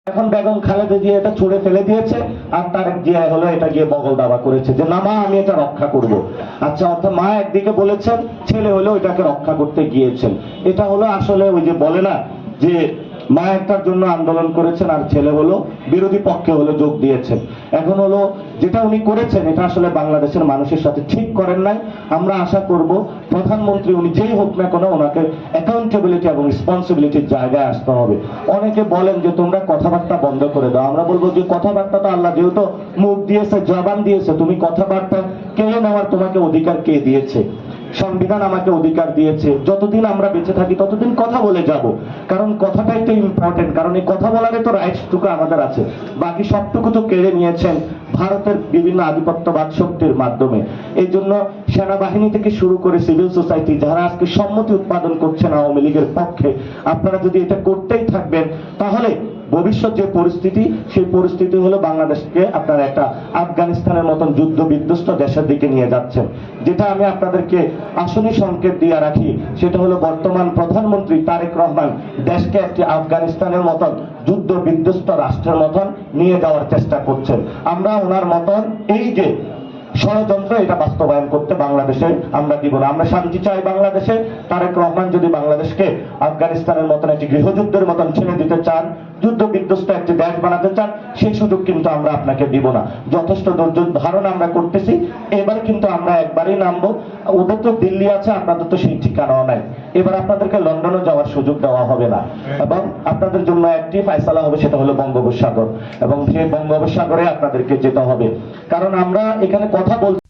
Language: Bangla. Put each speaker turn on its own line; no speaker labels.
এখন বেগম খালেদা জিয়া এটা ছুড়ে ফেলে দিয়েছে, আর তারেক জিয়া হলো এটা গিয়ে বগল দাবা করেছে যে না মা আমি এটা রক্ষা করব। আচ্ছা, অর্থাৎ মা একদিকে বলেছেন, ছেলে হলো এটাকে রক্ষা করতে গিয়েছেন। এটা হলো আসলে ওই যে বলে না যে মা একটার জন্য আন্দোলন করেছেন আর ছেলে হলো বিরোধী পক্ষে হলো যোগ দিয়েছেন। এখন হলো যেটা উনি করেছেন এটা আসলে বাংলাদেশের মানুষের সাথে ঠিক করেন নাই। আমরা আশা করব প্রধানমন্ত্রী উনি যেই হোক না কেন ওনাকে অ্যাকাউন্টেবিলিটি এবং রেসপন্সিবিলিটির জায়গায় আসতে হবে। অনেকে বলেন যে তোমরা কথাবার্তা বন্ধ করে দাও। আমরা বলবো যে কথাবার্তা তো আল্লাহ যেহেতু মুখ দিয়েছে, জবান দিয়েছে, তুমি কথাবার্তা কেড়ে নেওয়ার তোমাকে অধিকার কে দিয়েছে? সংবিধান আমাকে অধিকার দিয়েছে, যতদিন আমরা বেঁচে থাকি ততদিন কথা বলে যাব, কারণ কথাটাই তো ইম্পর্টেন্ট। কারণ এই কথা বলারই তো রাইটসটুকু আমাদের আছে, বাকি সবটুকু তো কেড়ে নিয়েছেন ভারতের বিভিন্ন আধিপত্যবাদ শক্তির মাধ্যমে। এই জন্য সেনাবাহিনী থেকে শুরু করে সিভিল সোসাইটি যারা আজকে সম্মতি উৎপাদন করছেন আওয়ামী লীগের পক্ষে, আপনারা যদি এটা করতেই থাকবেন তাহলে ভবিষ্যৎ যে পরিস্থিতি, সেই পরিস্থিতি হলো বাংলাদেশকে আপনারা একটা আফগানিস্তানের মতন যুদ্ধ বিধ্বস্ত দেশের দিকে নিয়ে যাচ্ছেন। যেটা আমি আপনাদেরকে আসনি সংকেত দিয়ে রাখি, সেটা হলো বর্তমান প্রধানমন্ত্রী তারেক রহমান দেশকে একটি আফগানিস্তানের মতন যুদ্ধ বিধ্বস্ত রাষ্ট্রের মতন নিয়ে যাওয়ার চেষ্টা করছেন। আমরা ওনার মতন এই যে ষড়যন্ত্র এটা বাস্তবায়ন করতে বাংলাদেশে আমরা দিব না। আমরা শান্তি চাই বাংলাদেশে। তারেক রহমান যদি বাংলাদেশকে আফগানিস্তানের মতন একটি গৃহযুদ্ধের মতন ছেড়ে দিতে চান, যুদ্ধ বিধ্বস্ত একটি দেশ বানাতে চান, সেই সুযোগ কিন্তু আমরা আপনাকে দিব না। যথেষ্ট ধৈর্য ধারণ আমরা করতেছি, এবার কিন্তু আমরা একবারই নামবো। ওদের তো দিল্লি আছে, আপনাদের তো সেই ঠিকানাও নাই। এবার আপনাদেরকে লন্ডনে যাওয়ার সুযোগ দেওয়া হবে না, এবং আপনাদের জন্য একটি ফয়সালা হবে, সেটা হলো বঙ্গোপসাগর, এবং সেই বঙ্গোপসাগরে আপনাদেরকে যেতে হবে। কারণ আমরা এখানে কথা বলছি।